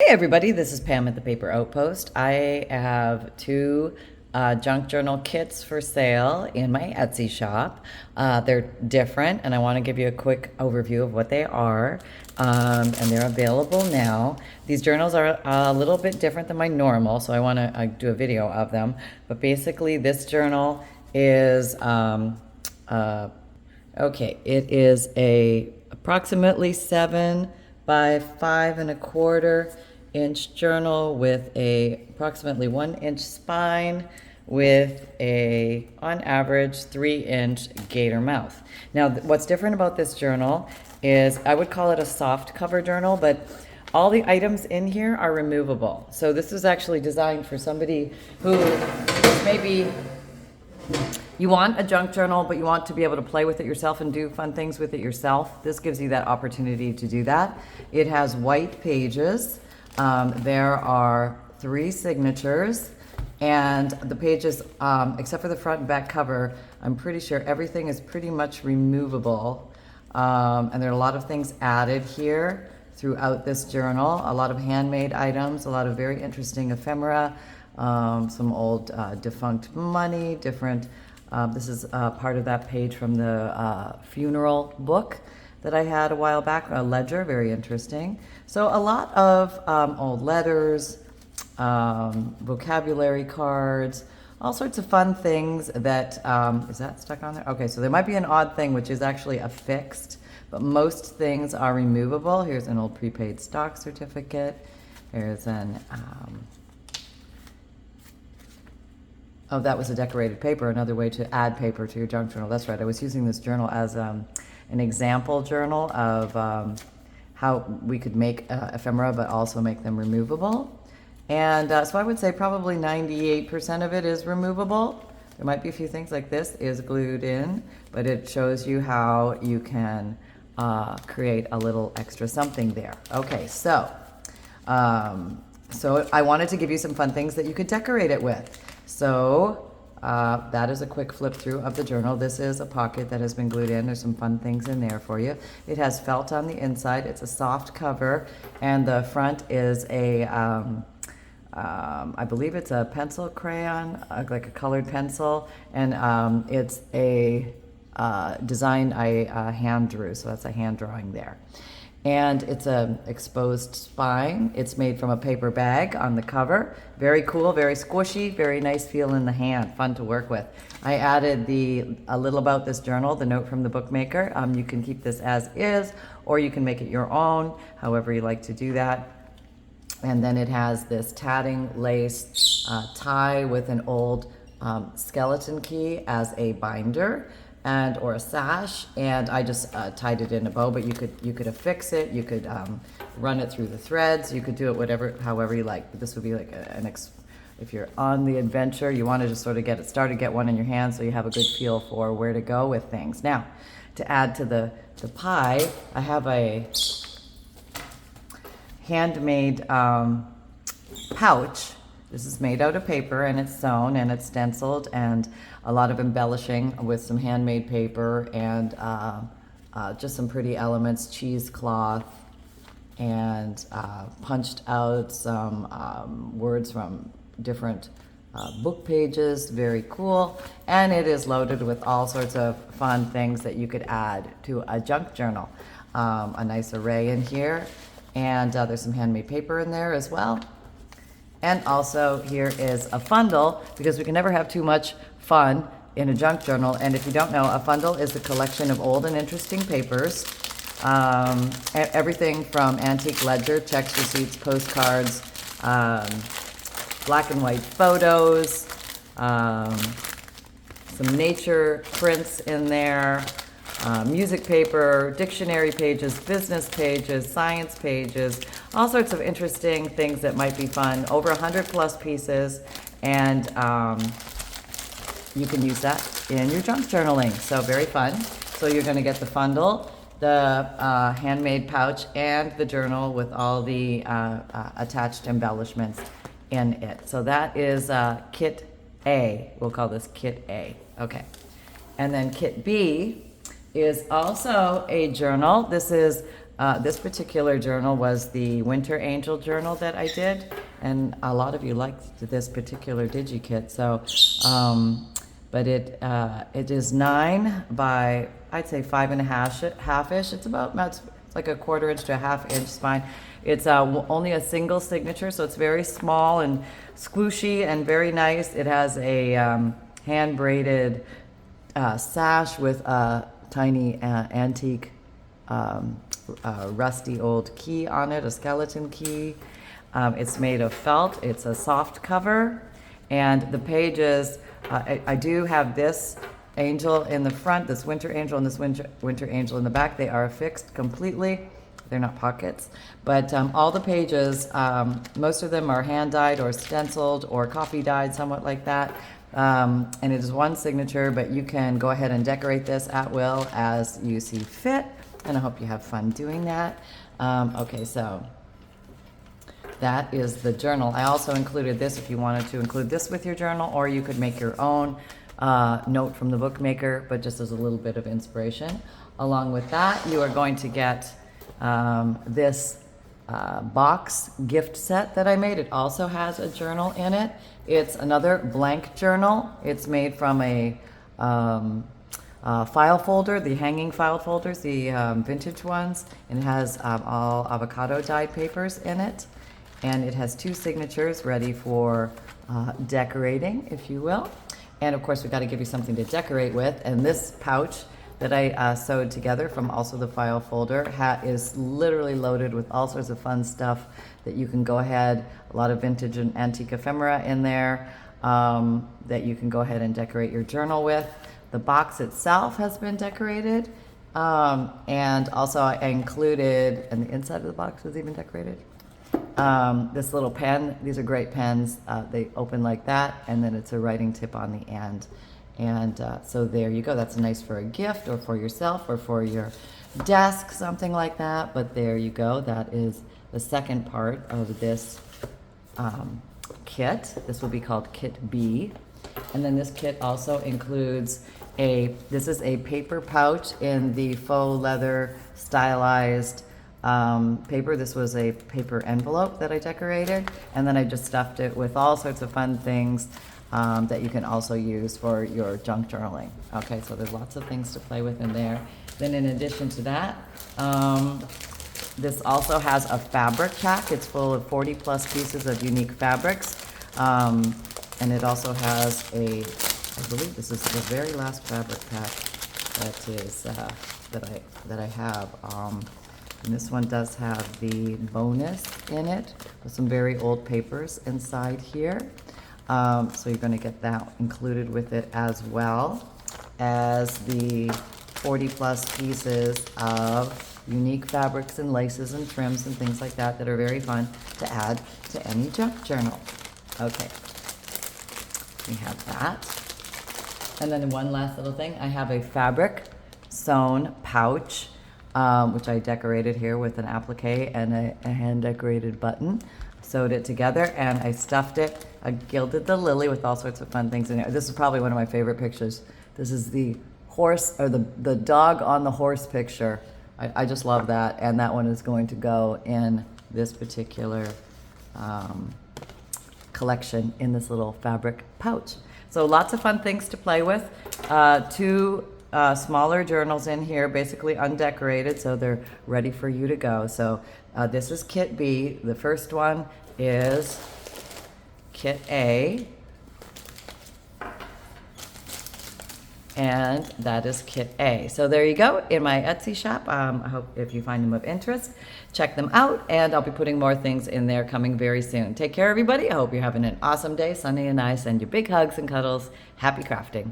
Hey everybody, this is Pam at the Paper Outpost. I have two junk journal kits for sale in my Etsy shop. They're different, and I want to give you a quick overview of what they are, and they're available now. These journals are a little bit different than my normal, so I want to do a video of them. But basically, this journal is okay. It is a approximately 7 by 5 1/4 inch journal with a approximately 1 inch spine with a, on average, 3 inch gator mouth. Now, what's different about this journal is I would call it a soft cover journal, but all the items in here are removable. So this is actually designed for somebody who maybe you want a junk journal, but you want to be able to play with it yourself and do fun things with it yourself. This gives you that opportunity to do that. It has white pages. There are 3 signatures, and the pages, except for the front and back cover, I'm pretty sure everything is pretty much removable. And there are a lot of things added here throughout this journal, a lot of handmade items, a lot of very interesting ephemera, some old defunct money, different, this is part of that page from the funeral book that I had a while back, a ledger, very interesting. So a lot of old letters, vocabulary cards, all sorts of fun things that, is that stuck on there? Okay, so there might be an odd thing, which is actually affixed, but most things are removable. Here's an old prepaid stock certificate. Here's an, oh, that was a decorated paper, another way to add paper to your junk journal. That's right, I was using this journal as an example journal of how we could make ephemera, but also make them removable. And so I would say probably 98% of it is removable. There might be a few things like this is glued in, but it shows you how you can create a little extra something there. Okay, so I wanted to give you some fun things that you could decorate it with. So that is a quick flip through of the journal. This is a pocket that has been glued in. There's some fun things in there for you. It has felt on the inside. It's a soft cover, and the front is a, I believe it's a pencil crayon, like a colored pencil, and it's a design I hand drew, so that's a hand drawing there. And it's an exposed spine. It's made from a paper bag on the cover. Very cool, very squishy, very nice feel in the hand, fun to work with. I added a little about this journal, the note from the bookmaker. You can keep this as is, or you can make it your own, however you like to do that. And then it has this tatting lace tie with an old skeleton key as a binder. Or a sash, and I just tied it in a bow, but you could affix it, you could run it through the threads, you could do it however you like. But this would be like if you're on the adventure, you want to just sort of get it started, get one in your hand so you have a good feel for where to go with things. Now, to add to the pie, I have a handmade pouch. This is made out of paper, and it's sewn and it's stenciled, and a lot of embellishing with some handmade paper and just some pretty elements, cheesecloth, and punched out some words from different book pages. Very cool. And it is loaded with all sorts of fun things that you could add to a junk journal. A nice array in here, and there's some handmade paper in there as well. And also here is a fundle, because we can never have too much fun in a junk journal. And if you don't know, a fundle is a collection of old and interesting papers. Everything from antique ledger, checks, receipts, postcards, black and white photos, some nature prints in there, music paper, dictionary pages, business pages, science pages, all sorts of interesting things that might be fun. Over 100+ pieces, and you can use that in your junk journaling. So very fun. So you're going to get the fundle, the handmade pouch, and the journal with all the attached embellishments in it. So that is Kit A. We'll call this Kit A. Okay. And then Kit B is also a journal. This is This particular journal was the Winter Angel journal that I did, and a lot of you liked this particular Digi kit. So, but it is 9 by, I'd say 5.5-ish. It's like a 1/4 inch to a 1/2 inch spine. It's only a single signature, so it's very small and squishy and very nice. It has a hand braided sash with a tiny antique rusty old key on it, a skeleton key. It's made of felt. It's a soft cover, and the pages, I do have this angel in the front, this winter angel, and this winter angel in the back. They are affixed completely. They're not pockets, but all the pages, most of them are hand dyed or stenciled or coffee dyed, somewhat like that. And it is one signature, but you can go ahead and decorate this at will as you see fit, and I hope you have fun doing that. Okay, so that is the journal. I also included this if you wanted to include this with your journal, or you could make your own note from the bookmaker, but just as a little bit of inspiration. Along with that, you are going to get this box gift set that I made. It also has a journal in it. It's another blank journal. It's made from a file folder, the hanging file folders, the vintage ones, and it has all avocado dyed papers in it. And it has 2 signatures ready for decorating, if you will. And of course, we've got to give you something to decorate with. And this pouch that I sewed together from also the file folder is literally loaded with all sorts of fun stuff that you can go ahead, a lot of vintage and antique ephemera in there that you can go ahead and decorate your journal with. The box itself has been decorated, and also I included, and the inside of the box was even decorated, this little pen. These are great pens. They open like that, and then it's a writing tip on the end. And so there you go. That's nice for a gift or for yourself or for your desk, something like that. But there you go. That is the second part of this kit. This will be called Kit B. And then this kit also includes this is a paper pouch in the faux leather stylized paper. This was a paper envelope that I decorated, and then I just stuffed it with all sorts of fun things that you can also use for your junk journaling. Okay, so there's lots of things to play with in there. Then in addition to that, this also has a fabric pack. It's full of 40 plus pieces of unique fabrics. And it also has I believe this is the very last fabric pack that is, that I have. And this one does have the bonus in it with some very old papers inside here. So you're going to get that included with it, as well as the 40 plus pieces of unique fabrics and laces and trims and things like that that are very fun to add to any junk journal. Okay, we have that. And then one last little thing, I have a fabric sewn pouch, which I decorated here with an applique and a hand decorated button. Sewed it together and I stuffed it. I gilded the lily with all sorts of fun things in it. This is probably one of my favorite pictures. This is the horse, or the dog on the horse picture. I just love that, and that one is going to go in this particular collection in this little fabric pouch. So lots of fun things to play with. 2 smaller journals in here, basically undecorated, so they're ready for you to go. So this is Kit B. The first one is Kit A. And that is Kit A. So there you go, in my Etsy shop. I hope if you find them of interest, check them out, and I'll be putting more things in there coming very soon. Take care, everybody. I hope you're having an awesome day, sunny and nice, and your big hugs and cuddles. Happy crafting.